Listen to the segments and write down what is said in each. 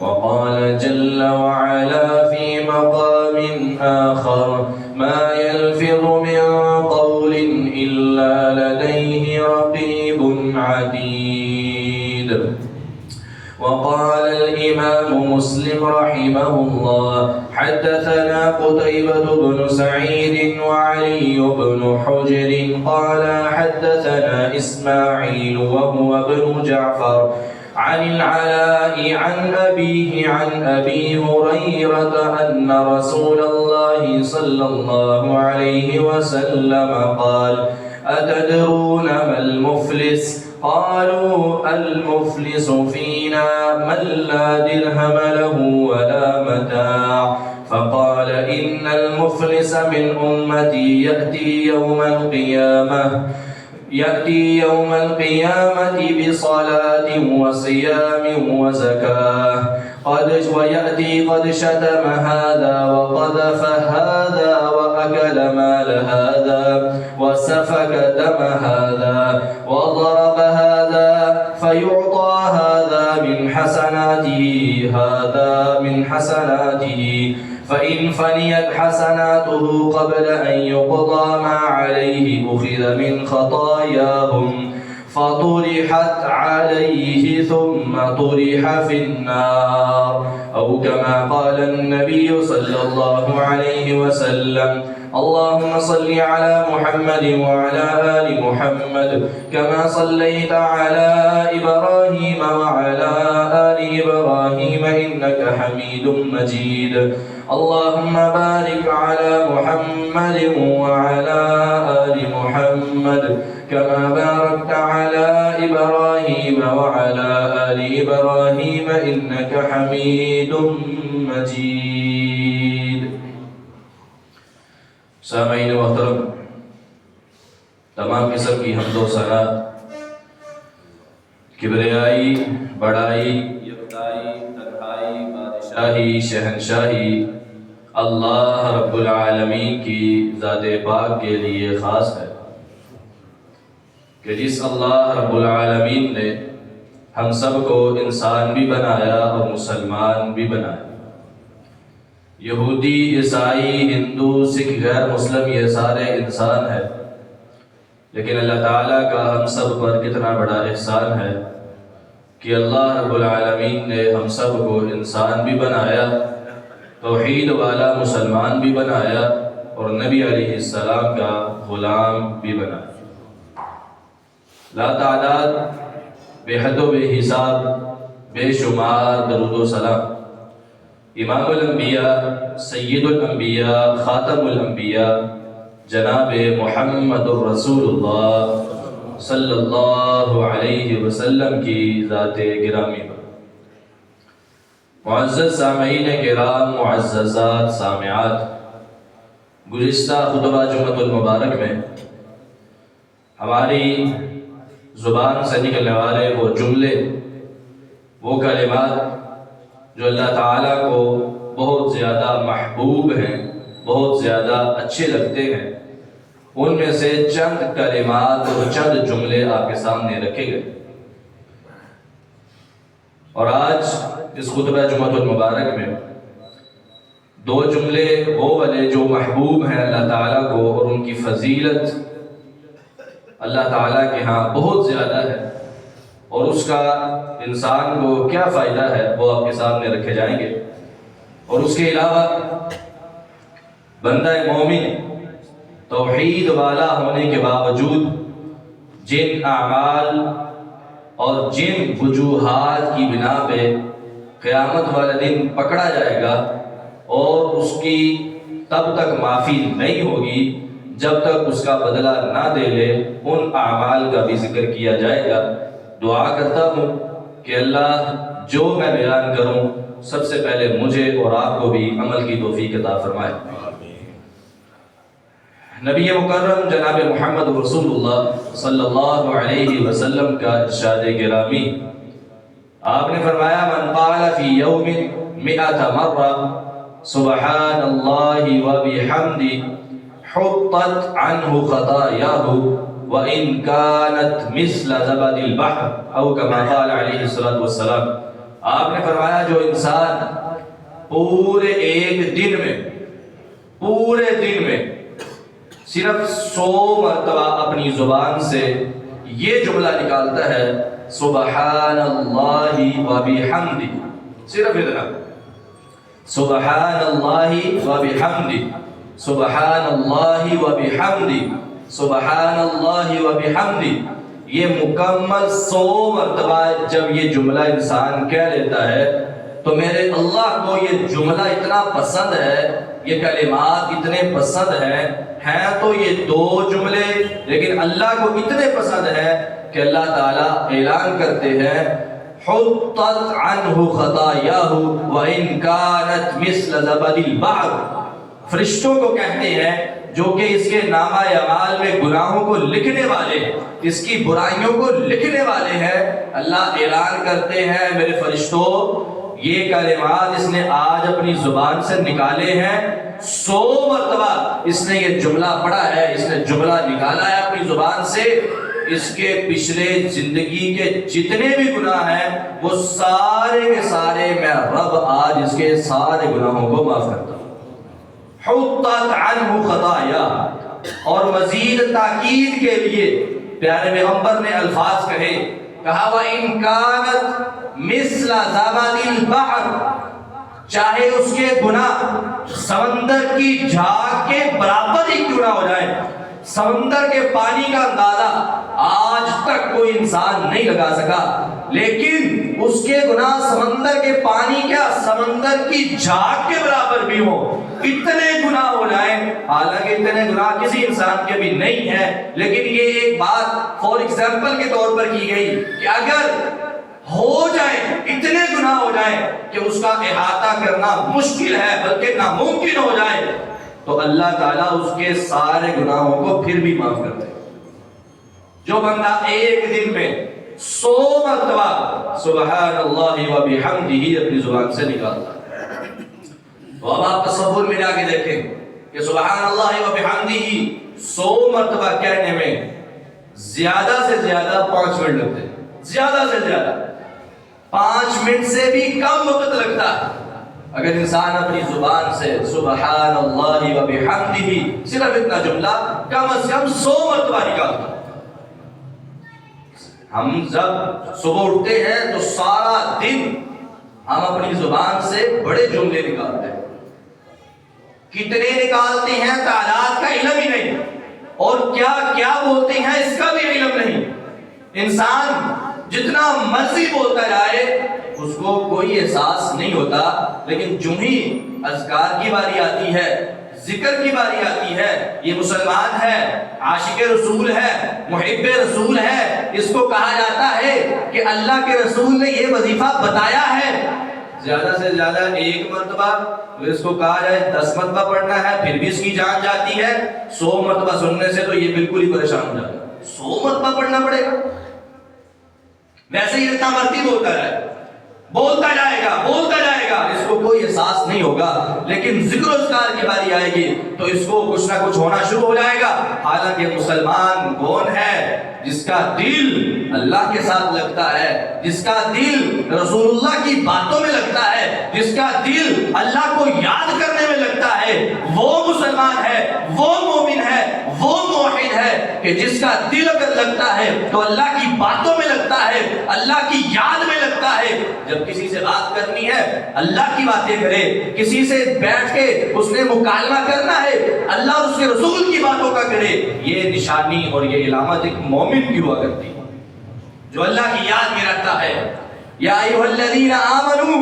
وقال جل وعلا في مقام آخر ما يلفظ من قول إلا لديه رقيب عتيد. وقال الإمام مسلم رحمه الله حدثنا قتيبة بن سعيد وعلي بن حجر قال حدثنا إسماعيل وهو ابن جعفر عن العلاء عن أبيه عن أبي هريرة أن رسول الله صلى الله عليه وسلم قال أتدرون ما المفلس؟ قالوا المفلس فينا من لا درهم له ولا متاع. فقال إن المفلس من أمتي يأتي يوم القيامة بصلاة وصيام وزكاة ويأتي قد شتم هذا وقذف هذا وأكل مال هذا وسفك دم هذا وضرب هذا فيعطى هذا من حسناته فإن فنيت حسناته قبل أن يقضى ما عليه أخذ من خطاياهم فطرحت عليه ثم طرح في النار أو كما قال النبي صلى الله عليه وسلم. اللهم صل على محمد وعلى آل محمد كما صليت على إبراهيم وعلى آل إبراهيم إنك حميد مجيد. اللهم بارك على محمد وعلى آل محمد كما باركت على إبراهيم وعلى آل إبراهيم إنك حميد مجيد. سامعین محترم، تمام قسم کی حمد و ثنا، کبریائی، بڑائی، یکتائی، تنہائی، بادشاہی، شہنشاہی اللہ رب العالمین کی ذات پاک کے لیے خاص ہے کہ جس اللہ رب العالمین نے ہم سب کو انسان بھی بنایا اور مسلمان بھی بنایا. یہودی، عیسائی، ہندو، سکھ، غیر مسلم یہ سارے انسان ہیں، لیکن اللہ تعالیٰ کا ہم سب پر کتنا بڑا احسان ہے کہ اللہ رب العالمین نے ہم سب کو انسان بھی بنایا، توحید والا مسلمان بھی بنایا اور نبی علیہ السلام کا غلام بھی بنایا. لا تعداد، بے حد و بے حساب، بے شمار درود و سلام امام الانبیاء، سید الانبیاء، خاتم الانبیاء جناب محمد الرسول اللہ صلی اللہ علیہ وسلم کی ذات گرامی پر. معزز سامعین کرام، معززات سامعات، گزشتہ خطبہ جمعۃ المبارک میں ہماری زبان سے نکلنے والے وہ جملے، وہ کلمات جو اللہ تعالیٰ کو بہت زیادہ محبوب ہیں، بہت زیادہ اچھے لگتے ہیں، ان میں سے چند کلمات اور چند جملے آپ کے سامنے رکھے گئے. اور آج اس خطبہ جمعۃ المبارک میں دو جملے وہ والے جو محبوب ہیں اللہ تعالیٰ کو اور ان کی فضیلت اللہ تعالیٰ کے ہاں بہت زیادہ ہے اور اس کا انسان کو کیا فائدہ ہے وہ آپ کے سامنے رکھے جائیں گے. اور اس کے علاوہ بندہ مومن توحید والا ہونے کے باوجود جن اعمال اور جن وجوہات کی بنا پہ قیامت والے دن پکڑا جائے گا اور اس کی تب تک معافی نہیں ہوگی جب تک اس کا بدلہ نہ دے لے، ان اعمال کا بھی ذکر کیا جائے گا. دعا کرتا ہوں کہ اللہ جو میں بیان کروں سب سے پہلے مجھے اور آپ کو بھی عمل کی توفیق عطا فرمائے. نبی مکرم جناب محمد رسول اللہ صلی اللہ علیہ وسلم کا ارشاد گرامی، آپ نے فرمایا من قال فی یوم 100 مرہ سبحان اللہ وبحمدہ حطت عنہ خطایاہ وَإِن كَانَتْ مِثْلَ زَبَدِ الْبَحْرِ أو كما قال علیہ الصلوۃ والسلام. آپ نے فرمایا جو انسان پورے ایک دن میں صرف 100 مرتبہ اپنی زبان سے یہ جملہ نکالتا ہے سبحان اللہ و بحمدہ، صرف اتنا، سبحان اللہ و بحمدہ، سبحان اللہ و بحمدہ، سبحان اللہ و بحمدہ، یہ مکمل 100 مرتبہ جب یہ جملہ انسان کہہ لیتا ہے تو میرے اللہ کو یہ جملہ اتنا پسند ہے، یہ کلمات اتنے پسند ہیں تو یہ 2 جملے، لیکن اللہ کو اتنے پسند ہے کہ اللہ تعالیٰ اعلان کرتے ہیں حطت عنہ خطایاہ وَإِن كَانَتْ مِثْلَ زَبَدِ الْبَحْرِ، فرشتوں کو کہتے ہیں جو کہ اس کے نامہ اعمال میں گناہوں کو لکھنے والے، اس کی برائیوں کو لکھنے والے ہیں، اللہ اعلان کرتے ہیں میرے فرشتوں یہ کلمات اس نے آج اپنی زبان سے نکالے ہیں، 100 مرتبہ اس نے یہ جملہ پڑھا ہے، اس نے جملہ نکالا ہے اپنی زبان سے، اس کے پچھلے زندگی کے جتنے بھی گناہ ہیں وہ سارے کے سارے میں رب آج اس کے سارے گناہوں کو معاف کرتا ہوں۔ حطت عنہ خطایا، اور مزید تاکید کے لیے پیارے پیغمبر نے الفاظ کہے، کہا وَإِن كَانَتْ مِثْلَ زَبَدِ الْبَحْرِ، چاہے اس کے گناہ سمندر کی جھاگ کے برابر ہی کیوں نہ ہو جائے، سمندر کے پانی کا اندازہ آج تک کوئی انسان نہیں لگا سکا، لیکن اس کے گناہ سمندر کے پانی کیا سمندر کی جھاگ کے برابر بھی ہو، اتنے گناہ ہو جائیں، حالانکہ اتنے گناہ کسی انسان کے بھی نہیں ہے، لیکن یہ ایک بات فور ایگزامپل کے طور پر کی گئی کہ اگر ہو جائے اتنے گناہ ہو جائیں کہ اس کا احاطہ کرنا مشکل ہے بلکہ ناممکن ہو جائے، تو اللہ تعالیٰ اس کے سارے گناہوں کو پھر بھی معاف کرتے ہیں۔ جو بندہ ایک دن میں 100 مرتبہ سبحان اللہ و بحمدہ اپنی زبان سے نکالتا ہے، تو اب آپ تصور میں جا کے دیکھیں کہ سبحان اللہ و بحمدہ 100 مرتبہ کہنے میں زیادہ سے زیادہ 5 منٹ لگتے ہیں، زیادہ سے زیادہ 5 منٹ سے بھی کم وقت لگتا ہے اگر انسان اپنی زبان سے سبحان اللہ و بحمدہ صرف اتنا جملہ کم از کم 100 مرتبہ نکالتا۔ ہم جب صبح اٹھتے ہیں تو سارا دن ہم اپنی زبان سے بڑے جملے نکالتے ہیں، کتنے نکالتے ہیں تعداد کا علم ہی نہیں، اور کیا کیا بولتے ہیں اس کا بھی علم نہیں۔ انسان جتنا مرضی بولتا جائے اس کو کوئی احساس نہیں ہوتا، لیکن جو ہی اذکار کی باری آتی ہے، ذکر کی باری آتی ہے، یہ مسلمان ہے، عاشق رسول ہے، محب رسول ہے، اس کو کہا جاتا ہے کہ اللہ کے رسول نے یہ وظیفہ بتایا ہے، زیادہ سے زیادہ 1 مرتبہ، اس کو کہا جائے 10 مرتبہ پڑھنا ہے پھر بھی اس کی جان جاتی ہے، 100 مرتبہ سننے سے تو یہ بالکل ہی پریشان ہو جاتا ہے، 100 مرتبہ پڑھنا پڑے گا، ویسے ہی اتنا مرضی بولتا جائے گا، اس کو کوئی احساس نہیں ہوگا، لیکن ذکر و اذکار کی باری آئے گی تو اس کو کچھ نہ کچھ ہونا شروع ہو جائے گا۔ حالانکہ مسلمان کون ہے؟ جس کا دل اللہ کے ساتھ لگتا ہے، جس کا دل رسول اللہ کی باتوں میں لگتا ہے، جس کا دل اللہ کو یاد کرنے میں لگتا ہے، وہ مسلمان ہے، وہ مومن ہے، وہ موحد ہے کہ جس کا دل اگر لگتا ہے تو اللہ کی باتوں میں لگتا ہے، اللہ کی یاد میں لگتا ہے۔ جب کسی سے بات کرنی ہے اللہ کی باتیں کرے، کسی سے بیٹھ کے اس نے مکالمہ کرنا ہے اللہ اور اس کے رسول کی باتوں کا کرے، یہ نشانی اور یہ علامت ایک مومن کی ہوا کرتی ہے جو اللہ کی یاد میں رکھتا ہے۔ یا ایھا الذین آمنوا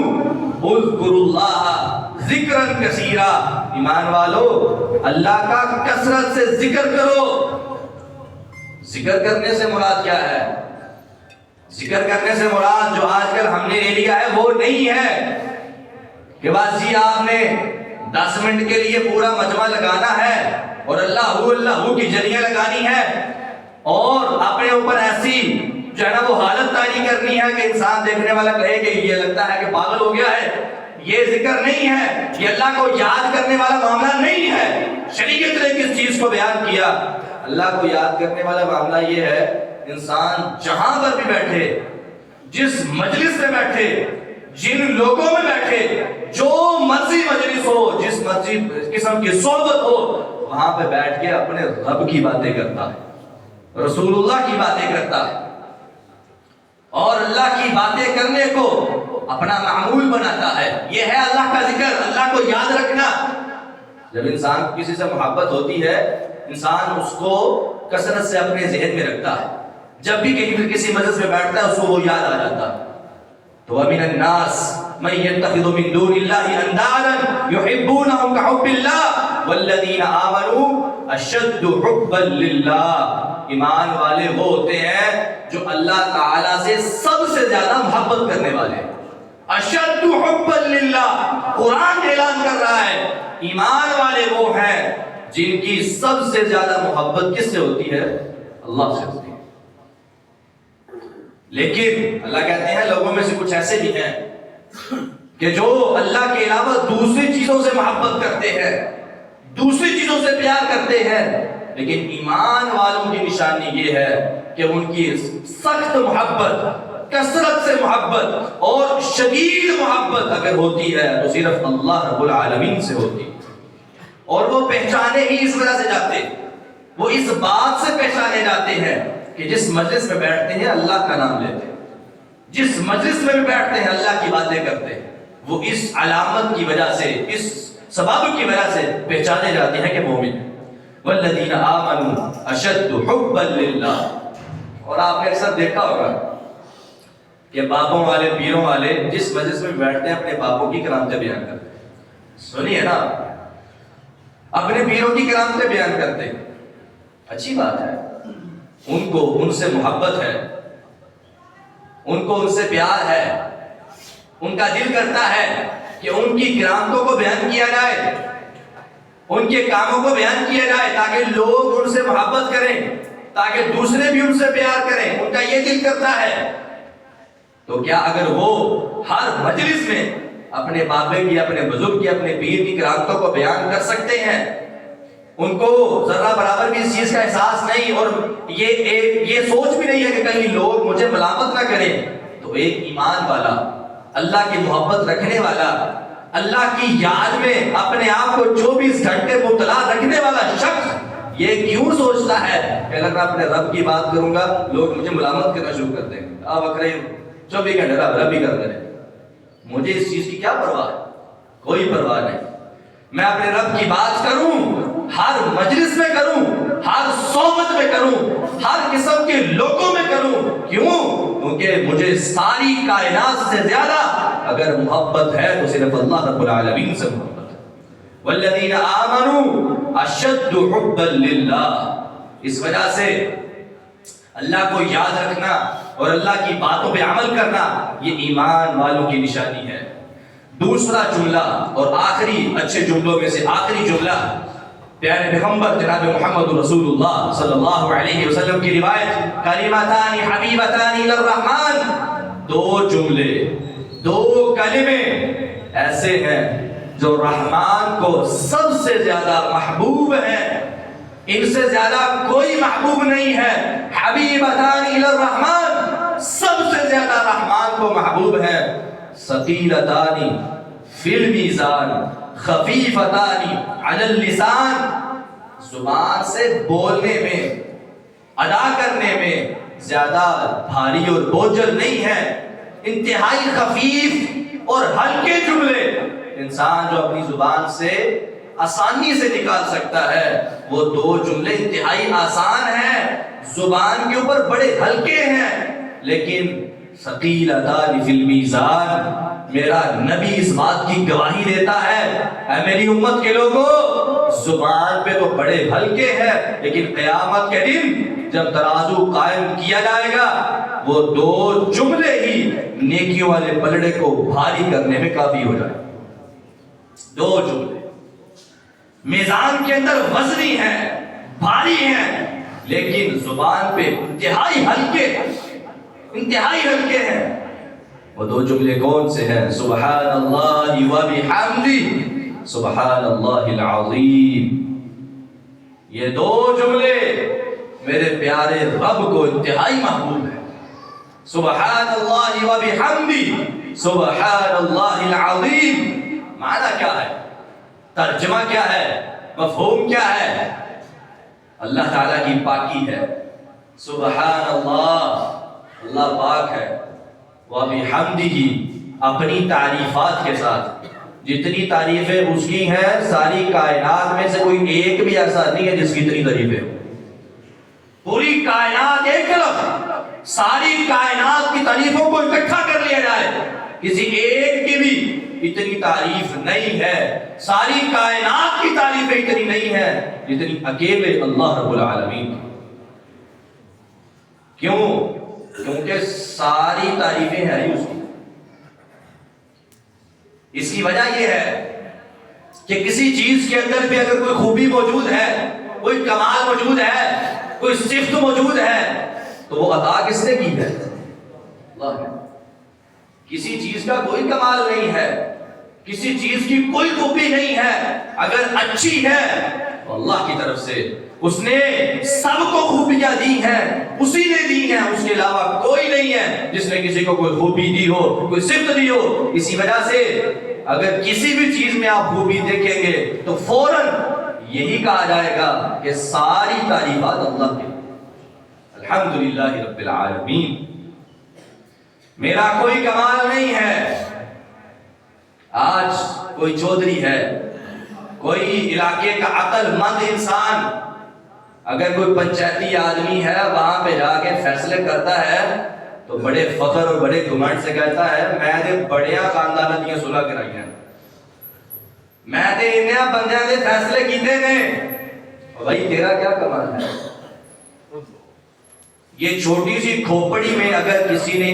اذکروا اللہ ذکرا کثیرا، ایمان والو اللہ کا کثرت سے ذکر کرو۔ ذکر کرنے سے مراد کیا ہے؟ ذکر کرنے سے مراد جو آج کل ہم نے لے لیا ہے وہ نہیں ہے کہ بس جی آپ نے 10 منٹ کے لیے پورا مجمع لگانا ہے اور اللہ کی جریاں لگانی ہے اور اپنے اوپر ایسی جو ہے نا وہ حالت تاری کرنی ہے کہ انسان دیکھنے والا کہے کہ یہ لگتا ہے کہ پاگل ہو گیا ہے۔ یہ ذکر نہیں ہے، یہ اللہ کو یاد کرنے والا معاملہ نہیں ہے۔ شریعت نے کس چیز کو بیان کیا؟ اللہ کو یاد کرنے والا معاملہ یہ ہے انسان جہاں پر بھی بیٹھے، جس مجلس میں بیٹھے، جن لوگوں میں بیٹھے جو مرضی مجلس ہو, جس مرضی قسم کی صحبت ہو, وہاں پہ بیٹھ کے اپنے رب کی باتیں کرتا ہے, رسول اللہ کی باتیں کرتا ہے, اور اللہ کی باتیں کرنے کو اپنا معمول بناتا ہے. یہ ہے اللہ کا ذکر, اللہ کو یاد رکھنا. جب انسان کو کسی سے محبت ہوتی ہے, انسان اس کو کثرت سے اپنے ذہن میں رکھتا ہے. جب بھی کہیں کسی مجلس میں بیٹھتا ہے اس کو وہ یاد آ جاتا ہے. تو وَمِنَ النَّاسِ مَن يَتَّخِذُ مِن دُونِ اللَّهِ أَندَادًا يُحِبُّونَهُمْ كَحُبِّ اللَّهِ وَالَّذِينَ آمَنُوا أَشَدُّ حُبًّا لِلَّهِ. ایمان والے وہ ہوتے ہیں جو اللہ تعالیٰ سے سب سے زیادہ محبت کرنے والے ہیں. اشد حبا للہ, قرآن اعلان کر رہا ہے ایمان والے وہ ہیں جن کی سب سے زیادہ محبت کس سے ہوتی ہے؟ اللہ سے ہوتی ہے. لیکن اللہ کہتے ہیں لوگوں میں سے کچھ ایسے بھی ہیں کہ جو اللہ کے علاوہ دوسری چیزوں سے محبت کرتے ہیں, دوسری چیزوں سے پیار کرتے ہیں. لیکن ایمان والوں کی نشانی یہ ہے کہ ان کی سخت محبت, کثرت سے محبت اور شدید محبت اگر ہوتی ہے تو صرف اللہ رب العالمین سے ہوتی ہے. اور وہ پہچانے ہی اس وجہ سے جاتے, وہ اس بات سے پہچانے جاتے ہیں کہ جس مجلس میں بیٹھتے ہیں اللہ کا نام لیتے ہیں, جس مجلس میں بھی بیٹھتے ہیں اللہ کی باتیں کرتے ہیں, وہ اس علامت کی وجہ سے, اس سبب کی وجہ سے پہچانے جاتے ہیں کہ مومن ہیں. والذین آمنوا اشد حبا للہ. اور آپ نے اکثر دیکھا ہوگا کہ بابوں والے, پیروں والے جس مجلس میں بیٹھتے ہیں اپنے بابوں کی کرامتیں بیان کرتے ہیں. سنیے نا, اپنے پیروں کی کرامتیں بیان کرتے ہیں. اچھی بات ہے, ان کو ان سے محبت ہے, ان کو ان سے پیار ہے, ان کا دل کرتا ہے کہ ان کی کرامتوں کو بیان کیا جائے, ان کے کاموں کو بیان کیا جائے تاکہ لوگ ان سے محبت کریں, تاکہ دوسرے بھی ان سے پیار کریں. ان کا یہ دل کرتا ہے. تو کیا اگر وہ ہر مجلس میں اپنے بابے کی, اپنے بزرگ کی, اپنے پیر کی کرامتوں کو بیان کر سکتے ہیں, ان کو ذرہ برابر بھی اس چیز کا احساس نہیں اور یہ سوچ بھی نہیں ہے کہ کہیں لوگ مجھے ملامت نہ کریں, تو ایک ایمان والا, اللہ کی محبت رکھنے والا, اللہ کی یاد میں اپنے آپ کو 24 گھنٹے مبتلا رکھنے والا شخص یہ کیوں سوچتا ہے کہ اگر میں اپنے رب کی بات کروں گا لوگ مجھے ملامت کرنا شروع کر دیں گے, آپ اکرے 24 گھنٹے رب ہی کرتے رہے, مجھے اس چیز کی کیا پرواہ ہے؟ کوئی پرواہ نہیں. میں اپنے رب کی بات کروں, ہر مجلس میں کروں, ہر صحبت میں کروں, ہر قسم کے لوگوں میں کروں. کیوں؟ کیونکہ مجھے ساری کائنات سے زیادہ اگر محبت ہے تو صرف اللہ رب العالمین سے محبت ہے. والذین آمنوا اشد حبا للہ. اس وجہ سے اللہ کو یاد رکھنا اور اللہ کی باتوں پہ عمل کرنا یہ ایمان والوں کی نشانی ہے. دوسرا جملہ اور آخری اچھے جملوں میں سے آخری جملہ, پیارے پیغمبر جناب محمد رسول اللہ صلی اللہ علیہ وسلم کی روایت, کلمتان حبیبتان الی الرحمن. 2 جملے, 2 کلمے ایسے ہیں جو رحمان کو سب سے زیادہ محبوب ہیں, ان سے زیادہ کوئی محبوب نہیں ہے. حبیبتان الی الرحمن, سب سے زیادہ رحمان کو محبوب ہے. ثقیلتان فی المیزان خفیفتان علی اللسان. زبان سے بولنے میں, ادا کرنے میں زیادہ بھاری اور بوجھل نہیں ہے, انتہائی خفیف اور ہلکے جملے انسان جو اپنی زبان سے آسانی سے نکال سکتا ہے. وہ 2 جملے انتہائی آسان ہیں, زبان کے اوپر بڑے ہلکے ہیں, لیکن ثقیلتان فی المیزان, میرا نبی اس بات کی گواہی دیتا ہے, اے میری امت کے لوگوں, زبان پہ تو بڑے ہلکے ہیں لیکن قیامت کے دن جب ترازو قائم کیا جائے گا وہ 2 جملے ہی نیکیوں والے پلڑے کو بھاری کرنے میں کافی ہو جائے. 2 جملے میزان کے اندر وزنی ہیں, بھاری ہیں, لیکن زبان پہ انتہائی ہلکے, انتہائی ہلکے ہیں. وہ 2 جملے کون سے ہیں؟ سبحان اللہ و بحمدہ, سبحان اللہ العظیم. یہ 2 جملے میرے پیارے رب کو انتہائی محبوب ہیں. سبحان اللہ و بحمدہ, سبحان اللہ العظیم معنی کیا ہے، ترجمہ کیا ہے، مفہوم کیا ہے؟ اللہ تعالیٰ کی پاکی ہے، سبحان اللہ، اللہ پاک ہے، وَبِحَمْدِهِ اپنی تعریفات کے ساتھ، جتنی تعریفیں اس کی ہیں ساری کائنات میں سے کوئی ایک بھی ایسا نہیں ہے جس کی اتنی تعریفیں ہوں، پوری کائنات ایک لفظ، ساری کائنات کی تعریفوں کو اکٹھا کر لیا جائے، کسی ایک کی بھی اتنی تعریف نہیں ہے، ساری کائنات کی تعریفیں اتنی نہیں ہے جتنی اکیلے اللہ رب العالمین کی۔ کیوں؟ کیونکہ ساری تعریفیں ہیں اس کی۔ اس کی وجہ یہ ہے کہ کسی چیز کے اندر بھی اگر کوئی خوبی موجود ہے، کوئی کمال موجود ہے، کوئی صفت موجود ہے تو وہ عطا کس نے کی ہے؟ اللہ نے۔ کسی چیز کا کوئی کمال نہیں ہے، کسی چیز کی کوئی خوبی نہیں ہے، اگر اچھی ہے تو اللہ کی طرف سے اس نے سب کو خوبیاں دی ہیں، اسی نے دی ہیں، اس کے علاوہ کوئی نہیں ہے جس نے کسی کو کوئی خوبی دی ہو، کوئی صفت دی ہو۔ اسی وجہ سے اگر کسی بھی چیز میں آپ خوبی دیکھیں گے تو فوراً یہی کہا جائے گا کہ ساری تعریفات اللہ کی، الحمدللہ رب العالمین، میرا کوئی کمال نہیں ہے۔ آج کوئی چودھری ہے، کوئی علاقے کا عقل مند انسان، اگر کوئی پنچایتی آدمی ہے وہاں پہ جا کے فیصلے کرتا ہے تو بڑے فخر اور بڑے گھمنڈ سے کہتا ہے میں نے بڑیاں خانداناں دیاں صلح کرائی ہیں، میں نے انہاں بندیاں دے فیصلے کیتے نے۔ بھائی تیرا کیا کمال ہے؟ یہ چھوٹی سی کھوپڑی میں اگر کسی نے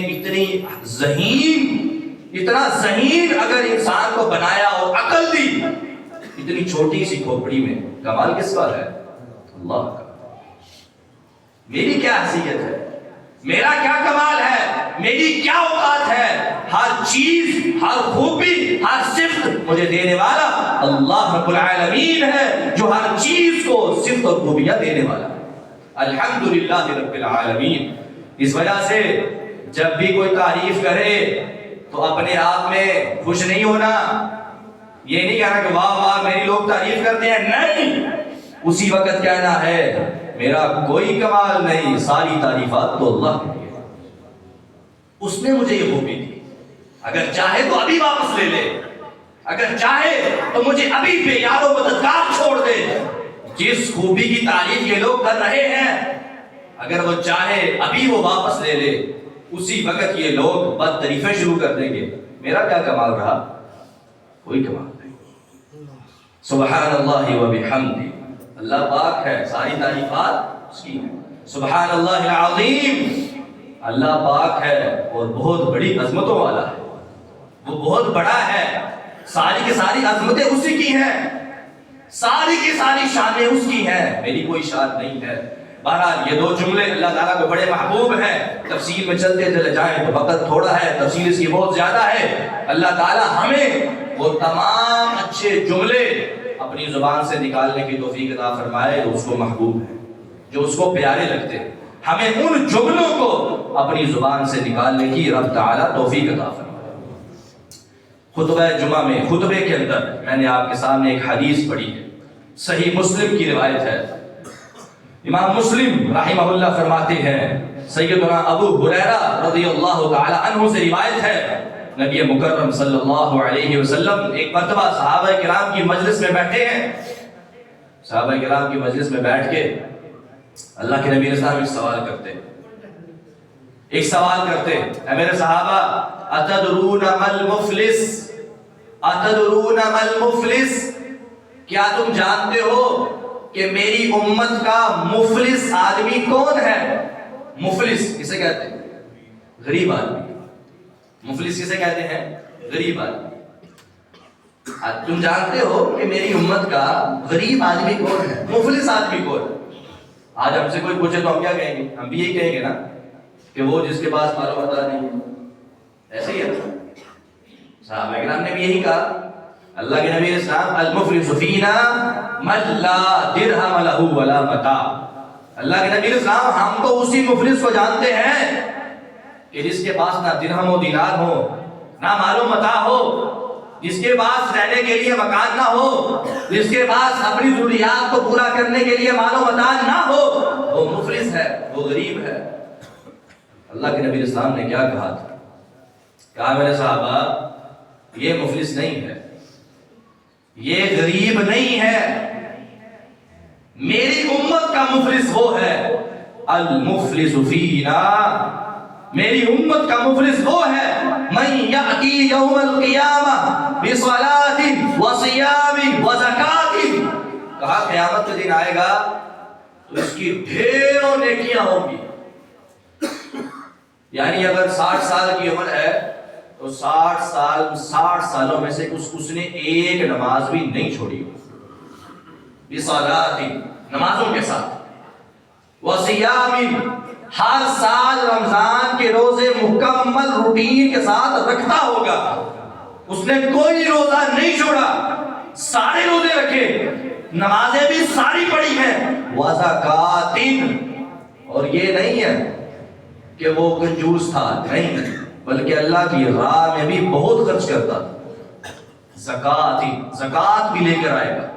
اتنا ذہین اگر انسان کو بنایا اور عقل دی، اتنی چھوٹی سی کھوپڑی میں کمال کس کا ہے؟ اللہ کا۔ میری کیا حیثیت ہے، میرا کیا کمال ہے، میری کیا اوقات ہے؟ ہر چیز، ہر خوبی، ہر صفت مجھے دینے والا اللہ رب العالمین ہے، جو ہر چیز کو صفت اور خوبیاں دینے والا، الحمدللہ رب العالمین۔ اس وجہ سے جب بھی کوئی تعریف کرے تو اپنے آپ میں خوش نہیں ہونا، یہ نہیں کہنا کہ واہ واہ میری لوگ تعریف کرتے ہیں، نہیں، اسی وقت کہنا ہے میرا کوئی کمال نہیں، ساری تعریفات تو اللہ کے لیے، اس نے مجھے یہ خوبی دی، اگر چاہے تو ابھی واپس لے لے، اگر چاہے تو مجھے ابھی بے یار و مددگار چھوڑ دے۔ جس خوبی کی تعریف یہ لوگ کر رہے ہیں اگر وہ چاہے ابھی وہ واپس لے لے، اسی وقت یہ لوگ بد تعریفیں شروع کر دیں گے، میرا کیا کمال رہا؟ کوئی کمال نہیں۔ سبحان اللہ و بحمدہ، اللہ پاک ہے، ساری تعریفات اس کی ہیں۔ سبحان اللہ العظیم، اللہ پاک ہے اور بہت بڑی عظمتوں والا ہے، وہ بہت بڑا ہے، ساری کی ساری عظمتیں اسی کی ہیں، ساری کی ساری شانیں اس کی ہیں، میری کوئی شان نہیں ہے۔ بہرحال یہ دو جملے اللہ تعالیٰ کو بڑے محبوب ہیں، تفصیل میں چلتے چلے جائیں تو وقت تھوڑا ہے، تفصیل اس کی بہت زیادہ ہے۔ اللہ تعالیٰ ہمیں وہ تمام اچھے جملے اپنی زبان سے نکالنے کی توفیق عطا فرمائے جو اس کو محبوب ہے، جو اس کو پیارے لگتے ہیں، ہمیں ان جملوں کو اپنی زبان سے نکالنے کی رب تعالیٰ توفیق عطا فرمائے۔ خطبہ جمعہ میں خطبے کے اندر میں نے آپ کے سامنے ایک حدیث پڑھی ہے، صحیح مسلم کی روایت ہے، امام مسلم رحمہ اللہ فرماتے ہیں، سیدنا ابو ہریرہ رضی اللہ تعالی عنہ سے روایت ہے، نبی مکرم صلی اللہ علیہ وسلم ایک مرتبہ صحابہ کرام کی مجلس میں بیٹھے ہیں، صحابہ کرام کی مجلس میں بیٹھ کے اللہ کے نبی صلی اللہ علیہ وسلم ایک سوال کرتے، اے میرے صحابہ، اتدرون ما المفلس، اتدرون ما المفلس، کیا تم جانتے ہو کہ میری امت کا مفلس آدمی کون ہے؟ مفلس کسے کہتے ہیں؟ غریب آدمی۔ مفلس کسے کہتے ہیں؟ غریب آدمی۔ تم جانتے ہو کہ میری امت کا غریب آدمی کون ہے، مفلس آدمی کون ہے؟ آج ہم سے کوئی پوچھے تو ہم کیا کہیں گے؟ ہم بھی یہی کہیں گے نا کہ وہ جس کے پاس مال و متا نہیں ہے، ایسے ہی ہے۔ صحابہ کرام نے بھی یہی کہا، اللہ کے نبی اسلام المفلس فینا من لا درہم لہ ولا متاع، اللہ کے نبی اسلام ہم تو اسی مفلس کو جانتے ہیں کہ جس کے پاس نہ درہم و دینار ہو، نہ معلوم متاع ہو، جس کے پاس رہنے کے لیے مکان نہ ہو، جس کے پاس اپنی ضروریات کو پورا کرنے کے لیے مال و متاع نہ ہو، وہ مفلس ہے، وہ غریب ہے۔ اللہ کے نبی اسلام نے کیا کہا تھا؟ کہا میرے صحابہ یہ مفلس نہیں ہے، یہ غریب نہیں ہے، میری امت کا مفلس وہ ہے، المفلس فینا، میری امت کا مفلس وہ ہے، من یأتی یوم القیامہ بصلاۃ وصیام وزکاۃ، کہا قیامت کا دن آئے گا تو اس کی ڈھیروں نیکیاں ہوں گی، یعنی اگر 60 سال کی عمر ہے تو 60 سالوں میں سے اس نے ایک نماز بھی نہیں چھوڑی، بصلاۃ، نمازوں کے ساتھ، وصیام، ہر سال رمضان کے روزے مکمل روٹین کے ساتھ رکھتا ہوگا، اس نے کوئی روزہ نہیں چھوڑا، سارے روزے رکھے، نمازیں بھی ساری پڑھی ہیں، وزکاۃ، اور یہ نہیں ہے کہ وہ کنجوس تھا، نہیں، بلکہ اللہ کی راہ میں بھی بہت خرچ کرتا تھا، زکوٰۃ بھی لے کر آئے گا،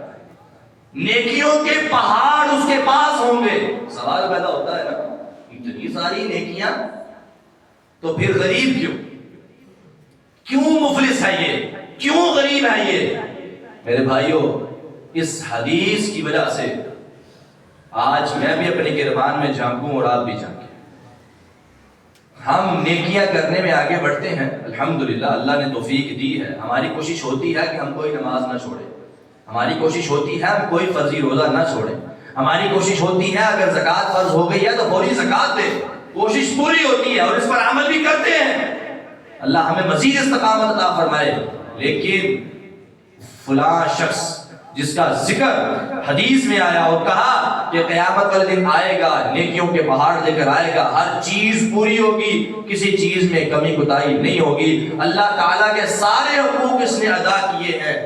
نیکیوں کے پہاڑ اس کے پاس ہوں گے۔ سوال پیدا ہوتا ہے نا، اتنی ساری نیکیاں تو پھر غریب کیوں مفلس ہے یہ، کیوں غریب ہے یہ؟ میرے بھائیوں، اس حدیث کی وجہ سے آج میں بھی اپنے گربان میں جھانکوں اور آپ بھی جھانکیں، ہم نیکیاں کرنے میں آگے بڑھتے ہیں، الحمدللہ اللہ نے توفیق دی ہے، ہماری کوشش ہوتی ہے کہ ہم کوئی نماز نہ چھوڑیں، ہماری کوشش ہوتی ہے ہم کوئی فرضی روزہ نہ چھوڑیں، ہماری کوشش ہوتی ہے اگر زکوٰۃ فرض ہو گئی ہے تو فوری زکوٰۃ دے، کوشش پوری ہوتی ہے اور اس پر عمل بھی کرتے ہیں، اللہ ہمیں مزید استقامت عطا فرمائے۔ لیکن فلاں شخص جس کا ذکر حدیث میں آیا اور کہا کہ قیامت والے دن آئے گا، نیکیوں کے پہاڑ لے کر آئے گا، ہر چیز پوری ہوگی، کسی چیز میں کمی کوتاہی نہیں ہوگی، اللہ تعالیٰ کے سارے حقوق اس نے ادا کیے ہیں،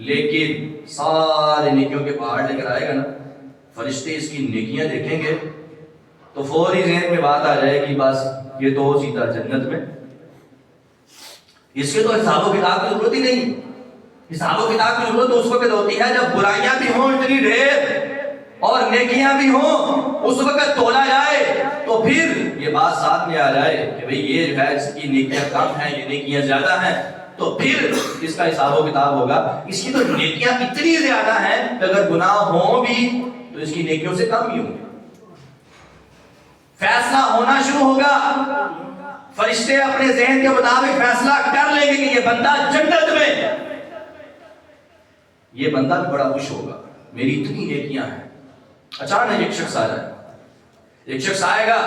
لیکن سارے نیکیوں کے پہاڑ لے کر آئے گا نا، فرشتے اس کی نیکیاں دیکھیں گے تو فوری ذہن میں بات آ جائے گی، بس یہ تو سیدھا جنت میں، اس کے تو حساب و کتاب کی ضرورت ہی نہیں۔ حساب و کتاب کی ضرورت اس وقت ہوتی ہے جب برائیاں بھی ہوں اتنی ڈھیر اور نیکیاں بھی ہوں، اس وقت تولا جائے تو پھر یہ بات ساتھ آ جائے کہ بھئی یہ جو ہے اس کی نیکیاں کم ہیں، یہ نیکیاں زیادہ ہیں، تو پھر اس کا حساب و کتاب ہوگا۔ اس کی تو نیکیاں اتنی زیادہ ہیں کہ اگر گناہ ہوں بھی تو اس کی نیکیوں سے کم ہی ہوں گے۔ فیصلہ ہونا شروع ہوگا، فرشتے اپنے ذہن کے مطابق فیصلہ کر لیں گے کہ یہ بندہ جنت میں، یہ بندہ بھی بڑا خوش ہوگا، میری اتنی نیکیاں ہیں۔ اچانک ایک شخص آ جائے، ایک شخص آئے گا،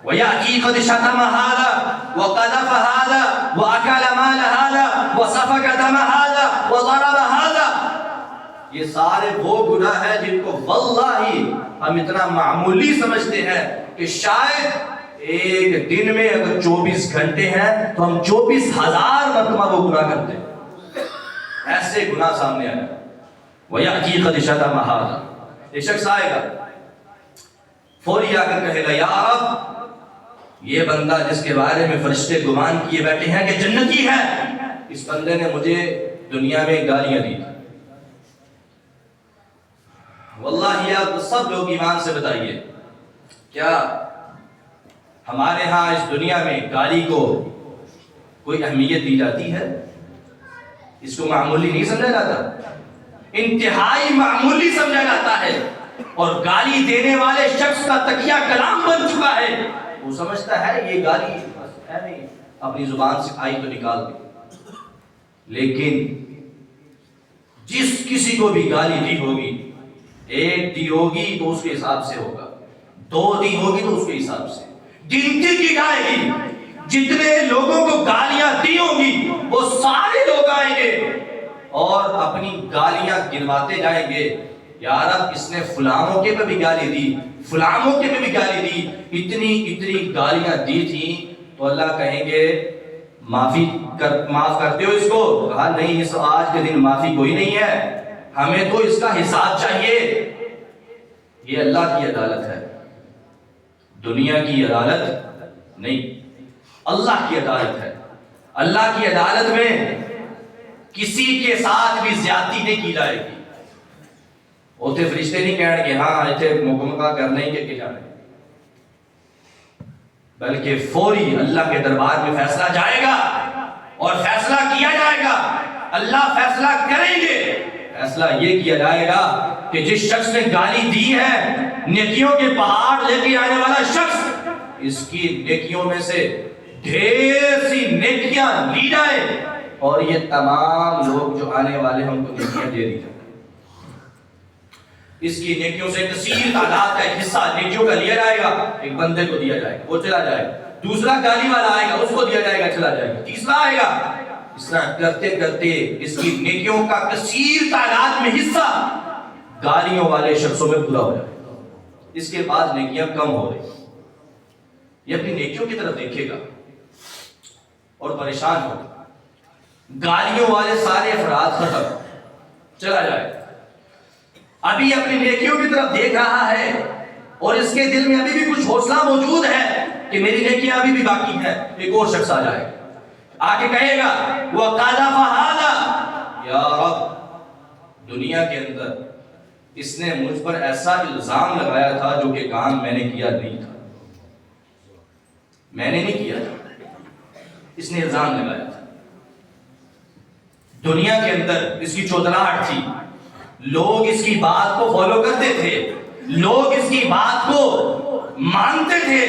وَيَأْتِي قَدْ شَتَمَ هَذَا وَقَذَفَ هَذَا وَأَكَلَ مَالَ هَذَا وَسَفَكَ دَمَ هَذَا وَضَرَبَ هَذَا، یہ سارے وہ گناہ ہیں جن کو واللہ ہم اتنا معمولی سمجھتے ہیں کہ شاید ایک دن میں اگر 24 گھنٹے ہیں تو ہم 24,000 مرتبہ وہ گناہ کرتے ہیں، ایسے گناہ سامنے آئے۔ وَيَأْتِي قَدْ شَتَمَ هَذَا، ایک شخص آئے گا، فوری آ کر کہے گا، یا رب یہ بندہ جس کے بارے میں فرشتے گمان کیے بیٹھے ہیں کہ جنتی ہے، اس بندے نے مجھے دنیا میں گالیاں دی، واللہ یہ آپ سب لوگ ایمان سے بتائیے، کیا ہمارے ہاں اس دنیا میں گالی کو کوئی اہمیت دی جاتی ہے؟ اس کو معمولی نہیں سمجھا جاتا، انتہائی معمولی سمجھا جاتا ہے، اور گالی دینے والے شخص کا تکیہ کلام بن چکا ہے، وہ سمجھتا ہے یہ گالی ہے نہیں، اپنی زبان سے آئی تو نکال دی۔ لیکن جس کسی کو بھی گالی دی ہوگی، ایک دی ہوگی تو اس کے حساب سے ہوگا، 2 دی ہوگی تو اس کے حساب سے، گنتی کی جائے گی، جتنے لوگوں کو گالیاں دی ہوں گی وہ سارے لوگ آئیں گے اور اپنی گالیاں گنواتے جائیں گے، یا رب اس نے فلاں کے پہ بھی گالی دی، فلاں کے پہ بھی گالی دی، اتنی گالیاں دی تھیں، تو اللہ کہیں گے معاف کرتے ہو اس کو؟ کہا نہیں، اس آج کے دن معافی کوئی نہیں ہے، ہمیں تو اس کا حساب چاہیے۔ یہ اللہ کی عدالت ہے، دنیا کی عدالت نہیں، اللہ کی عدالت ہے۔ اللہ کی عدالت میں کسی کے ساتھ بھی زیادتی نہیں کی جائے گی. اوتے فرشتے نہیں کہنے کہ ہاں ایتھے مکمکا کرنے کے کہ جانے, بلکہ فوری اللہ کے دربار میں فیصلہ جائے گا اور فیصلہ کیا جائے گا. اللہ فیصلہ کریں گے. فیصلہ یہ کیا جائے گا کہ جس شخص نے گالی دی ہے, نیکیوں کے پہاڑ لے کے آنے والا شخص, اس کی نیکیوں میں سے ڈھیر سی نیکیاں لی جائے اور یہ تمام لوگ جو آنے والے ہیں ان کو نیکیاں دے دی جائیں. اس کی نیکیوں سے کثیر تعداد کا ایک حصہ نیکیوں کا لیا جائے گا, ایک بندے کو دیا جائے گا, وہ چلا جائے گا. دوسرا گالی والا آئے گا, اس کو دیا جائے گا, چلا جائے گا. تیسرا آئے گا. اس طرح کرتے کرتے اس کی نیکیوں کا کثیر تعداد میں حصہ گالیوں والے شخصوں میں پورا ہو جائے گا. اس کے بعد نیکیاں کم ہو رہی. یہ اپنی نیکیوں کی طرف دیکھے گا اور پریشان ہوگا. گالیوں والے سارے افراد ختم, چلا جائے گا. ابھی اپنی نیکیوں کی طرف دیکھ رہا ہے اور اس کے دل میں ابھی بھی کچھ حوصلہ موجود ہے کہ میری نیکیاں ابھی بھی باقی ہیں. ایک اور شخص آ جائے گا, آگے کہے گا وَقَذَفَ هَذَا, یا رب دنیا کے اندر اس نے مجھ پر ایسا الزام لگایا تھا جو کہ کام میں نے کیا نہیں تھا. میں نے نہیں کیا تھا, اس نے الزام لگایا تھا. دنیا کے اندر اس کی چودراہٹ تھی, لوگ اس کی بات کو فالو کرتے تھے, لوگ اس کی بات کو مانتے تھے,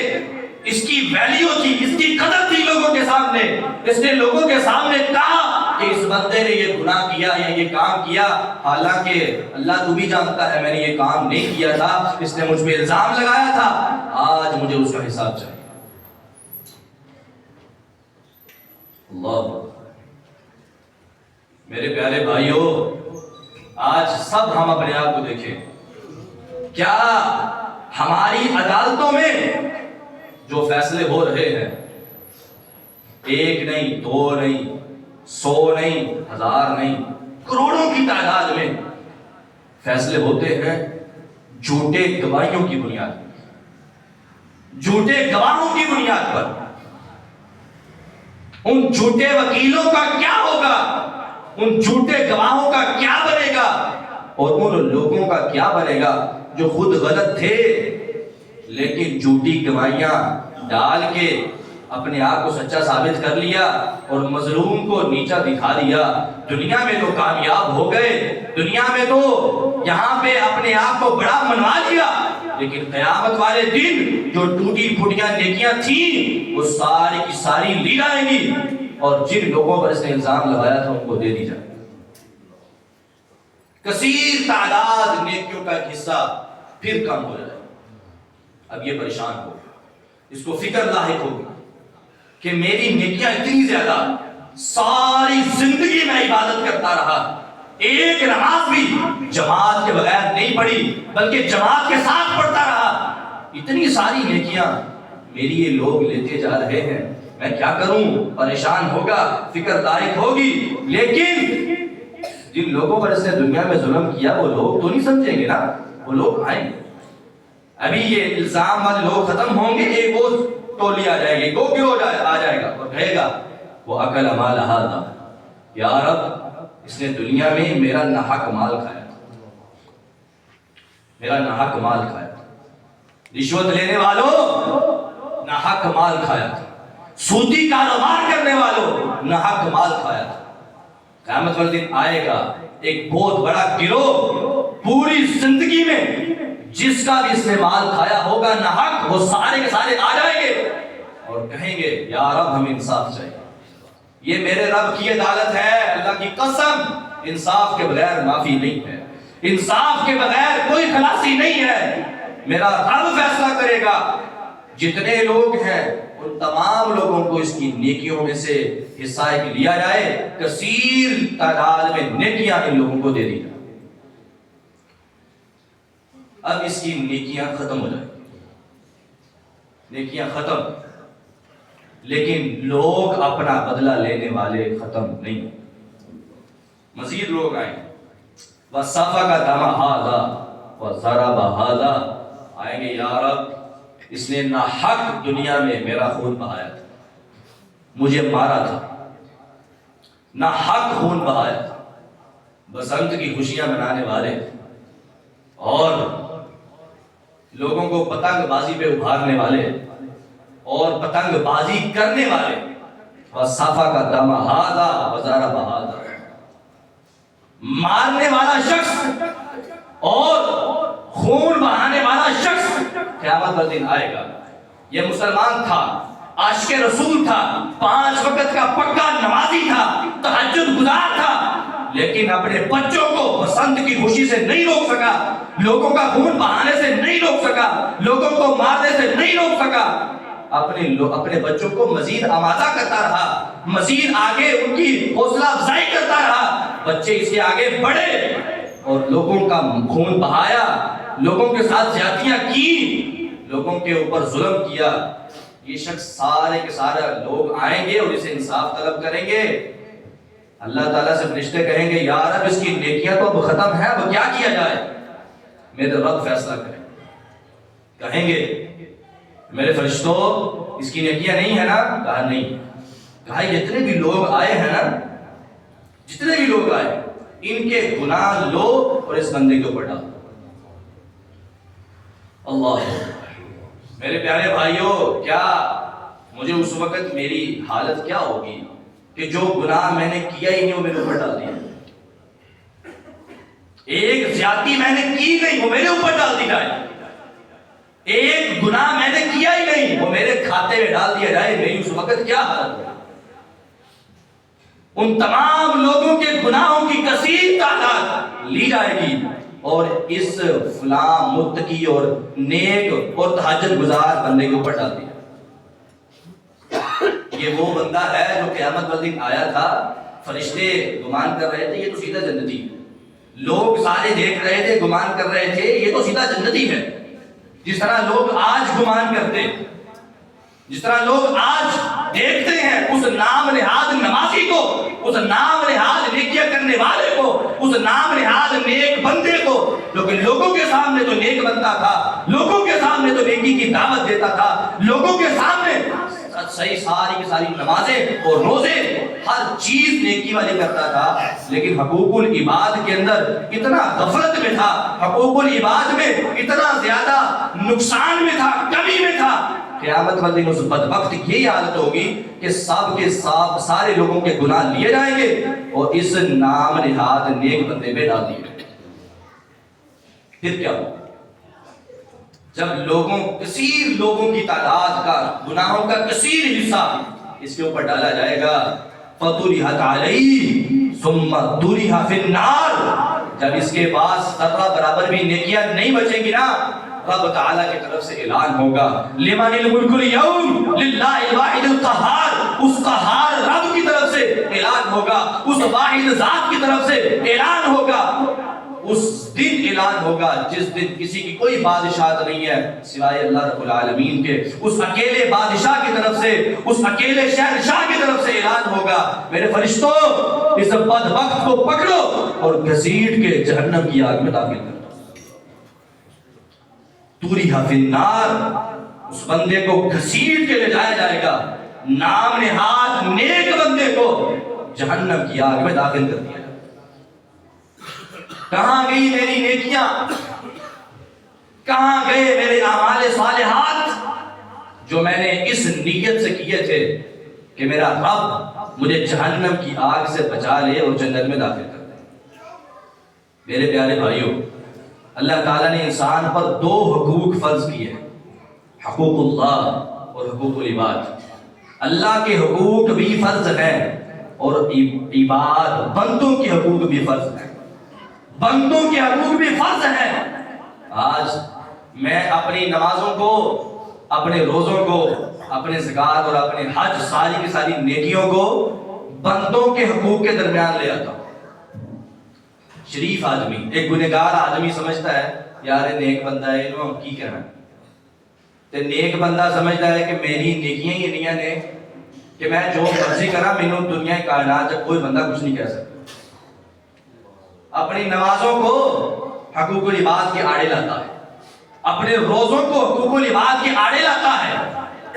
اس کی ویلیو تھی, اس کی قدر تھی لوگوں کے سامنے. اس نے لوگوں کے سامنے کہا کہ اس بندے نے یہ گناہ کیا یا یہ کام کیا, حالانکہ اللہ تو بھی جانتا ہے میں نے یہ کام نہیں کیا تھا, اس نے مجھ پہ الزام لگایا تھا, آج مجھے اس کا حساب چاہیے. اللہ, میرے پیارے بھائیوں, آج سب ہم اپنے آپ کو دیکھیں. کیا ہماری عدالتوں میں جو فیصلے ہو رہے ہیں, ایک نہیں, دو نہیں, 100 نہیں, 1000 نہیں, کروڑوں کی تعداد میں فیصلے ہوتے ہیں جھوٹے گواہیوں کی بنیاد پر, جھوٹے گواہوں کی بنیاد پر. ان جھوٹے وکیلوں کا کیا ہوگا, ان جھوٹے گواہوں کا کیا بنے گا, اور ان لوگوں کا کیا بنے گا جو خود غلط تھے لیکن جھوٹی گواہیاں ڈال کے اپنے آپ کو سچا ثابت کر لیا اور مظلوم کو نیچا دکھا دیا. دنیا میں تو کامیاب ہو گئے, دنیا میں تو یہاں پہ اپنے آپ کو بڑا منوا لیا, لیکن قیامت والے دن جو ٹوٹی پھوٹیاں نیکیاں تھیں وہ ساری کی ساری لی جائیں گی, اور جن لوگوں پر اس نے الزام لگایا تھا ان کو دے دی جائے. کثیر تعداد نیکیوں کا ایک حصہ پھر کم ہو جائے. اب یہ پریشان ہو گیا, اس کو فکر لاحق ہوگی کہ میری نیکیاں اتنی زیادہ, ساری زندگی میں عبادت کرتا رہا, ایک نماز بھی جماعت کے بغیر نہیں پڑھی بلکہ جماعت کے ساتھ پڑھتا رہا, اتنی ساری نیکیاں میری یہ لوگ لیتے جا رہے ہیں, میں کیا کروں. پریشان ہوگا, فکر لاحق ہوگی. لیکن جن لوگوں پر اس نے دنیا میں ظلم کیا وہ لوگ تو نہیں سمجھیں گے نا, وہ لوگ آئیں گے. ابھی یہ الزام والے لوگ ختم ہوں گے, ایک اور ٹولی آ جائے گی, گروہ آ جائے گا اور کہے گا وہ اکل مال ھذا, یا رب اس نے دنیا میں میرا ناحق مال کھایا تھا, میرا ناحق مال کھایا تھا. رشوت لینے والوں ناحق مال کھایا تھا, سودی کاروبار کرنے والوں ناحق مال کھایا تھا. قیامت والے دن آئے گا ایک بہت بڑا گروہ, پوری زندگی میں جس کا بھی اس نے مال کھایا ہوگا ناحق, وہ سارے کے سارے آ جائیں گے اور کہیں گے یا رب ہمیں انصاف چاہیے. یہ میرے رب کی عدالت ہے, اللہ کی قسم انصاف کے بغیر معافی نہیں ہے, انصاف کے بغیر کوئی خلاصی نہیں ہے. میرا رب فیصلہ کرے گا. جتنے لوگ ہیں ان تمام لوگوں کو اس کی نیکیوں میں سے حصہ ایک لیا جائے, کثیر تعداد میں نیکیاں ان لوگوں کو دے دی جائے. اب اس کی نیکیاں ختم ہو جائیں, نیکیاں ختم, لیکن لوگ اپنا بدلہ لینے والے ختم نہیں. مزید لوگ آئیں, وَصَفَكَ دَمَ هَذَا وَضَرَبَ هَذَا, آئیں گے یا رب اس نے ناحق دنیا میں میرا خون بہایا تھا, مجھے مارا تھا, نہ حق خون بہایا، بسنت کی خوشیاں منانے والے اور لوگوں کو پتنگ بازی پہ ابھارنے والے اور پتنگ بازی کرنے والے، وصفا کا دم ہاذا وزارہ بہاذا، مارنے والا شخص اور خون بہانے والا شخص قیامت کا دن آئے گا۔ یہ مسلمان تھا، عاشق رسول تھا، 5 وقت کا پکا نمازی تھا، تہجد گزار تھا، لیکن اپنے بچوں کو بسنت کی خوشی سے نہیں روک سکا، لوگوں کا خون بہانے سے نہیں روک سکا، لوگوں کو مارنے سے نہیں روک سکا، اپنے بچوں کو مزید آمادہ کرتا رہا، مزید آگے ان کی حوصلہ افزائی کرتا رہا، بچے اس کے آگے بڑھے اور لوگوں کا خون بہایا، لوگوں کے ساتھ زیادتیاں کی، لوگوں کے اوپر ظلم کیا۔ یہ شخص سارے کے سارے لوگ آئیں گے اور اسے انصاف طلب کریں گے۔ اللہ تعالیٰ سے فرشتے کہیں گے یا رب اس کی نیکیاں تو اب ختم ہیں، اب کیا کیا جائے؟ میرے رب فیصلہ کریں۔ کہیں گے میرے فرشتوں اس کی نیکیاں نہیں ہے نا؟ کہا نہیں۔ کہا جتنے بھی لوگ آئے ہیں نا، جتنے بھی لوگ آئے ان کے گناہ لو اور اس بندے کے اوپر ڈالو۔ اللہ، میرے پیارے بھائیوں، کیا مجھے اس وقت میری حالت کیا ہوگی کہ جو گناہ میں نے کیا ہی نہیں وہ میرے اوپر ڈال دیا، ایک زیادتی میں نے کی نہیں وہ میرے اوپر ڈال دی جائے، ایک گناہ میں نے کیا ہی نہیں وہ میرے کھاتے میں ڈال دیا جائے، میری اس وقت کیا حالت ہوگی؟ ان تمام لوگوں کے گناہوں کی کثیر تعداد لی جائے گی اور اس فلاں متقی اور نیک اور تہجد گزار بندے کے اوپر ڈال دیا۔ یہ وہ بندہ ہے جو قیامت والے دن آیا تھا، فرشتے گمان کر رہے تھے یہ تو سیدھا جنتی ہے، لوگ سارے دیکھ رہے تھے گمان کر رہے تھے یہ تو سیدھا جنتی ہے، جس طرح لوگ آج گمان کرتے، جس طرح لوگ آج دیکھتے ہیں اس نام نہاد نمازی کو، اس نام نہاد نیکیاں کرنے والے کو، اس نام نہاد نیک بندے کو، لیکن لوگوں کے سامنے تو نیک بنتا تھا، لوگوں کے سامنے تو نیکی کی دعوت دیتا تھا، لوگوں کے سامنے صحیح ساری کی ساری نمازیں اور روزے ہر چیز نیکی والی کرتا تھا، لیکن حقوق العباد کے اندر اتنا غفلت میں تھا، حقوق العباد میں اتنا زیادہ نقصان میں تھا، کمی میں تھا۔ قیامت والے دن اس بدبخت کی یہی حالت ہوگی کہ سب کے سب سارے لوگوں کے گناہ لیے جائیں گے اور اس نام نہاد نیک بندے میں ڈال دیے جائیں گے۔ پھر کیا ہوگا؟ جب کثیر لوگوں کی تعداد کا گناہوں کا کثیر حصہ اس کے اوپر ڈالا جائے گا، فَطُرِحَتْ عَلَيْهِ ثُمَّ طُرِحَ فِي النَّارِ، جب اس کے پاس ذرہ برابر بھی نیکیاں نہیں بچیں گی نا، رب تعالیٰ کی طرف سے اعلان ہوگا لِمَنِ الْمُلْكُ الْيَوْمِ لِلَّهِ الْوَاحِدِ الْقَهَّارِ، اس قہار رب کی طرف سے اعلان ہوگا، اس واحد ذات کی طرف سے اعلان ہوگا، اس دن اعلان ہوگا جس دن کسی کی کوئی بادشاہت نہیں ہے سوائے اللہ رب العالمین کے، اس اکیلے بادشاہ کی طرف سے، اس اکیلے شہنشاہ کی طرف سے اعلان ہوگا میرے فرشتوں اس بدبخت کو پکڑو اور گھسیٹ کے جہنم کی آگ میں داخل کر دو۔ طُرِحَ فِي النَّارِ، اس بندے کو گھسیٹ کے لے جایا جائے گا، نام نہاد نیک بندے کو جہنم کی آگ میں داخل کر دیا۔ کہاں گئی میری نیکیاں؟ کہاں گئے میرے اعمال صالحات جو میں نے اس نیت سے کیے تھے کہ میرا رب مجھے جہنم کی آگ سے بچا لے اور جنت میں داخل کر دے؟ میرے پیارے بھائیوں، اللہ تعالیٰ نے انسان پر 2 حقوق فرض کیے ہیں، حقوق اللہ اور حقوق العباد۔ اللہ کے حقوق بھی فرض ہیں اور عباد بندوں کے حقوق بھی فرض ہیں، بندوں کے حقوق بھی فرض ہیں۔ آج میں اپنی نمازوں کو، اپنے روزوں کو، اپنے زکوٰۃ اور اپنے حج ساری کی ساری نیکیوں کو بندوں کے حقوق کے درمیان لے آتا ہوں۔ شریف آدمی، ایک گنہگار آدمی سمجھتا ہے یار نیک بندہ ہے انہوں کی کہنا ہے، تے نیک بندہ سمجھتا ہے کہ میری نیکیاں ہی انیاں نے کہ میں جو مرضی کرا مینوں دنیا کائنات جب کوئی بندہ کچھ نہیں کہہ سکتا۔ اپنی نمازوں کو حقوق العباد کے آڑے لاتا ہے، اپنے روزوں کو حقوق العباد کے آڑے لاتا ہے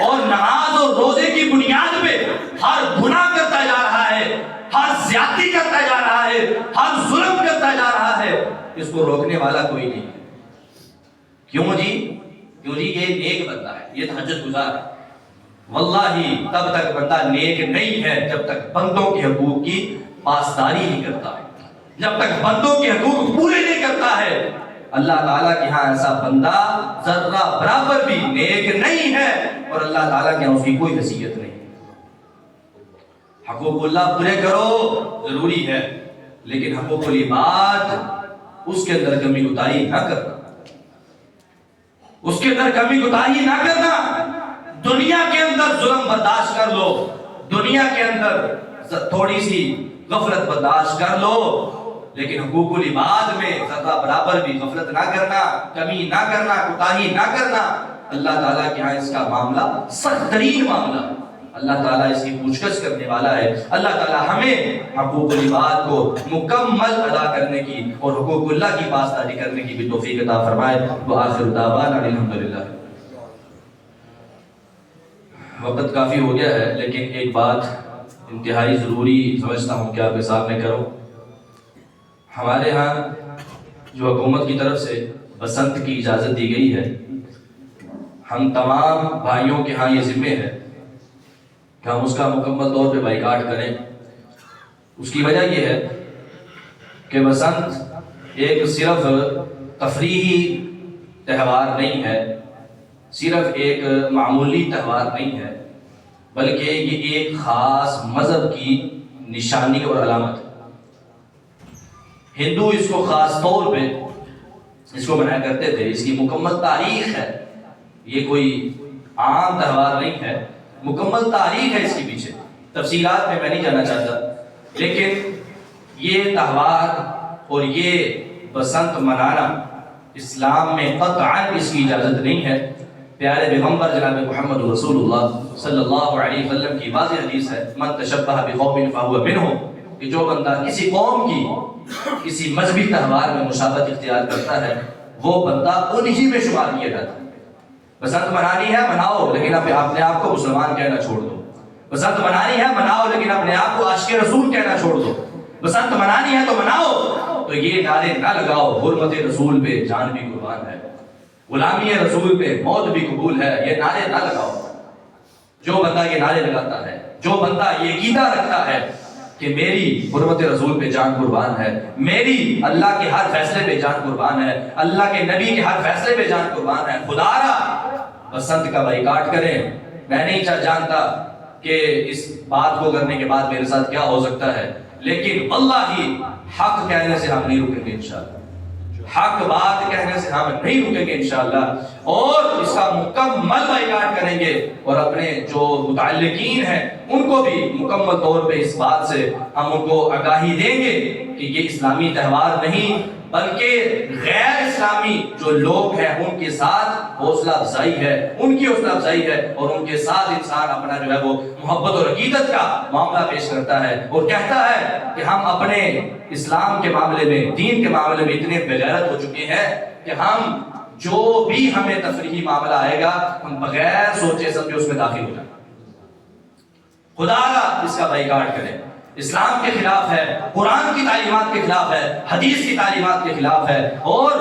اور نماز اور روزے کی بنیاد پہ ہر گناہ کرتا جا رہا ہے، ہر زیادتی کرتا جا رہا ہے، ہر ظلم کرتا جا رہا ہے، اس کو روکنے والا کوئی نہیں ہے۔ کیوں جی؟ کیوں جی؟ یہ نیک بندہ ہے، یہ تہجد گزار ہے۔ واللہ تب تک بندہ نیک نہیں ہے جب تک بندوں کے حقوق کی پاسداری نہیں کرتا ہے، جب تک بندوں کے حقوق پورے نہیں کرتا ہے۔ اللہ تعالیٰ کے ہاں ایسا بندہ ذرہ برابر بھی نیک نہیں ہے، اور اللہ تعالیٰ کے ہاں اس کی کوئی حیثیت نہیں۔ حقوق اللہ پورے کرو ضروری ہے، لیکن حقوق العباد اس کے اندر کمی کوتاہی نہ کرنا، اس کے اندر کمی کوتاہی نہ کرنا۔ دنیا کے اندر ظلم برداشت کر لو، دنیا کے اندر تھوڑی سی غفلت برداشت کر لو، لیکن حقوق العباد میں ذرہ برابر بھی غفلت نہ کرنا، کمی نہ کرنا، کوتاہی نہ کرنا۔ اللہ تعالیٰ کے ہاں اس کا معاملہ سخت ترین معاملہ، اللہ تعالیٰ اس کی پوچھ گچھ کرنے والا ہے۔ اللہ تعالیٰ ہمیں حقوق العباد کو مکمل ادا کرنے کی اور حقوق اللہ کی پاسداری کرنے کی بھی توفیق عطا فرمائے۔ وآخر دعوانا الحمدللہ۔ وقت کافی ہو گیا ہے، لیکن ایک بات انتہائی ضروری سمجھتا ہوں کہ آپ کے سامنے کروں۔ ہمارے ہاں جو حکومت کی طرف سے بسنت کی اجازت دی گئی ہے، ہم تمام بھائیوں کے ہاں یہ ذمہ ہے کہ ہم اس کا مکمل طور پہ بائیکاٹ کریں۔ اس کی وجہ یہ ہے کہ بسنت ایک صرف تفریحی تہوار نہیں ہے، صرف ایک معمولی تہوار نہیں ہے، بلکہ یہ ایک خاص مذہب کی نشانی اور علامت ہے۔ ہندو اس کو خاص طور پہ اس کو منایا کرتے تھے، اس کی مکمل تاریخ ہے، یہ کوئی عام تہوار نہیں ہے، مکمل تاریخ ہے اس کے پیچھے۔ تفصیلات میں نہیں جانا چاہتا، لیکن یہ تہوار اور یہ بسنت منانا اسلام میں قطعاً اس کی اجازت نہیں ہے۔ پیارے پیغمبر جناب محمد رسول اللہ صلی اللہ علیہ وسلم کی واضح حدیث ہے، من تشبہ بقوم فہو منہم، کہ جو بندہ کسی قوم کی کسی مذہبی تہوار میں مشابہت اختیار کرتا ہے، وہ بندہ انہی میں شمار کیا جاتا ہے۔ بسنت منانی ہے مناؤ، لیکن اپنے آپ کو مسلمان کہنا چھوڑ دو۔ بسنت منانی ہے مناؤ، لیکن اپنے آپ کو عاشق رسول کہنا چھوڑ دو۔ بسنت منانی ہے تو مناؤ، تو یہ نعرے نہ لگاؤ حرمت رسول پہ جان بھی قربان ہے، غلامی رسول پہ موت بھی قبول ہے، یہ نعرے نہ لگاؤ۔ جو بندہ یہ نعرے لگاتا ہے، جو بندہ یہ عقیدہ رکھتا ہے کہ میری حرمت رسول پہ جان قربان ہے، میری اللہ کے ہر فیصلے پہ جان قربان ہے، اللہ کے نبی کے ہر فیصلے پہ جان قربان ہے، خدا را بسنت کا بائیکاٹ کریں۔ میں نہیں جانتا کہ اس بات کو کرنے کے بعد میرے ساتھ کیا ہو سکتا ہے، لیکن واللہ حق کہنے سے ہم نہیں رکیں گے انشاءاللہ، حق بات کہنے سے ہم نہیں رکیں گے انشاءاللہ، اور اس کا مکمل بائیکاٹ کریں گے، اور اپنے جو متعلقین ہیں ان کو بھی مکمل طور پہ اس بات سے ہم ان کو آگاہی دیں گے کہ یہ اسلامی تہوار نہیں بلکہ غیر اسلامی جو لوگ ہیں ان کے ساتھ حوصلہ افزائی ہے، ان کی حوصلہ افزائی ہے، اور ان کے ساتھ انسان اپنا جو ہے وہ محبت اور عقیدت کا معاملہ پیش کرتا ہے اور کہتا ہے کہ ہم اپنے اسلام کے معاملے میں، دین کے معاملے میں اتنے بغیرت ہو چکے ہیں کہ ہم جو بھی ہمیں تفریحی معاملہ آئے گا ہم بغیر سوچے سمجھے اس میں داخل ہو جائیں۔ خدا را اس کا بائیکاٹ کریں، اسلام کے خلاف ہے، قرآن کی تعلیمات کے خلاف ہے، حدیث کی تعلیمات کے خلاف ہے، اور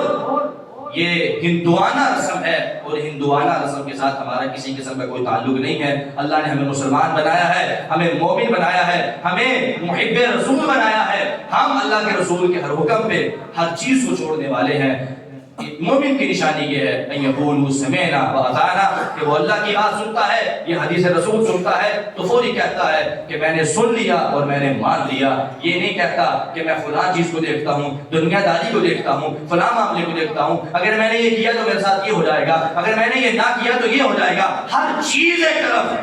یہ ہندوانہ رسم ہے، اور ہندوانہ رسم کے ساتھ ہمارا کسی قسم کا کوئی تعلق نہیں ہے۔ اللہ نے ہمیں مسلمان بنایا ہے، ہمیں مومن بنایا ہے، ہمیں محب رسول بنایا ہے، ہم اللہ کے رسول کے ہر حکم پہ ہر چیز کو چھوڑنے والے ہیں۔ مومن کی نشانی یہ ہے ان یقولوا سمعنا واطعنا، کہ وہ اللہ کی بات سنتا ہے، یہ حدیث رسول سنتا ہے تو فوری کہتا ہے کہ میں نے سن لیا اور میں نے مان لیا۔ یہ نہیں کہتا کہ میں فلاں چیز کو دیکھتا ہوں، دنیا داری کو دیکھتا ہوں، فلاں معاملے کو دیکھتا ہوں، اگر میں نے یہ کیا تو میرے ساتھ یہ ہو جائے گا، اگر میں نے یہ نہ کیا تو یہ ہو جائے گا۔ ہر چیز ایک طرف ہے،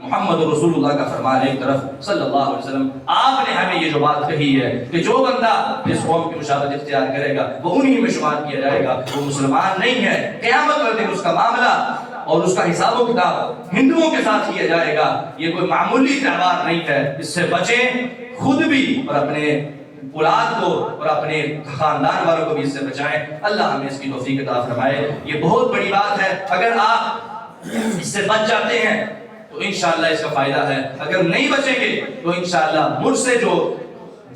محمد رسول اللہ کا فرمان ایک طرف صلی اللہ علیہ وسلم۔ آپ نے ہمیں یہ جو بات کہی ہے کہ جو بندہ اس قوم کی مشابہت اختیار کرے گا وہ انہی میں شمار کیا جائے گا، وہ مسلمان نہیں ہے۔ قیامت والے دن اس کا معاملہ اور اس کا حساب و کتاب ہندوؤں کے ساتھ کیا جائے گا۔ یہ کوئی معمولی تہوار نہیں ہے، اس سے بچیں، خود بھی اور اپنے اولاد کو اور اپنے خاندان والوں کو بھی اس سے بچائیں۔ اللہ ہمیں اس کی توفیق عطا فرمائے۔ یہ بہت بڑی بات ہے، اگر آپ اس سے بچ جاتے ہیں تو انشاءاللہ اس کا فائدہ ہے. اگر نہیں بچیں گے تو انشاءاللہ مجھ سے جو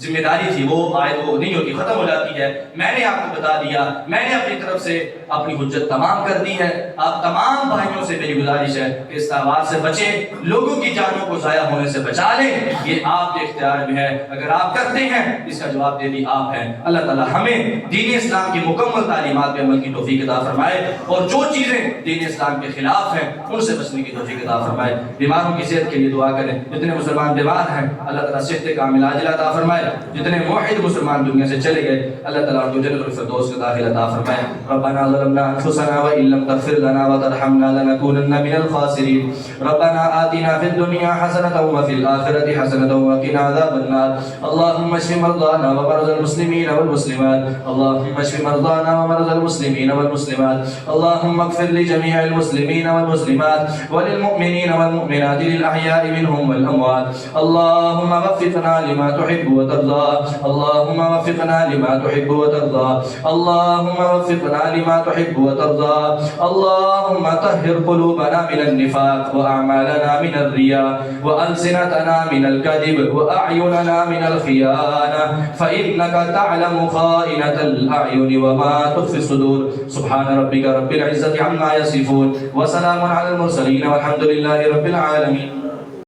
ذمہ داری تھی وہ آیت وہ نہیں ہوتی، ختم ہو جاتی ہے. میں نے آپ کو بتا دیا، میں نے اپنی طرف سے اپنی حجت تمام کر دی ہے. آپ تمام بھائیوں سے میری گزارش ہے کہ اس تہوار سے بچیں، لوگوں کی جانوں کو ضائع ہونے سے بچا لیں. یہ آپ کے اختیار میں ہے، اگر آپ کرتے ہیں اس کا جواب دے بھی آپ ہیں. اللہ تعالی ہمیں دین اسلام کی مکمل تعلیمات پہ عمل کی توفیق عطا فرمائے، اور جو چیزیں دین اسلام کے خلاف ہیں ان سے بچنے کی توفیق عطا فرمائے. بیماروں کی صحت کے لیے دعا کریں. جتنے مسلمان بیمار ہیں اللہ تعالی صحت کامل عاجلہ عطا فرمائے. جتنے موحد مسلمان دنیا سے چلے گئے اللہ تعالیٰ ان کو جنت الفردوس کا داخل عطا فرمائے. ربنا ظلمنا انفسنا وان لم تغفر لنا وترحمنا لنكونن من الخاسرين. ربنا آتنا في الدنيا حسنة وفي الآخرة حسنة وقنا عذاب النار. اللهم اشف مرضانا ومرضى المسلمين والمسلمات. اللهم اشف مرضانا ومرضى المسلمين والمسلمات. اللهم اغفر لجميع المسلمين والمسلمات وللمؤمنين والمؤمنات للأحياء منهم والأموات. اللهم وفقنا لما تحب وترضى. اللهم وفقنا لما تحب وترضى. اللهم وفقنا لما تحب وترضى. اللهم طهر قلوبنا من النفاق وأعمالنا من الرياء وألسنتنا من الكذب وأعيننا من الخيانة، فإنك تعلم خائنة الأعين وما تخفي الصدور. سبحان ربك رب العزة عما يصفون وسلام على المرسلين والحمد لله رب العالمين.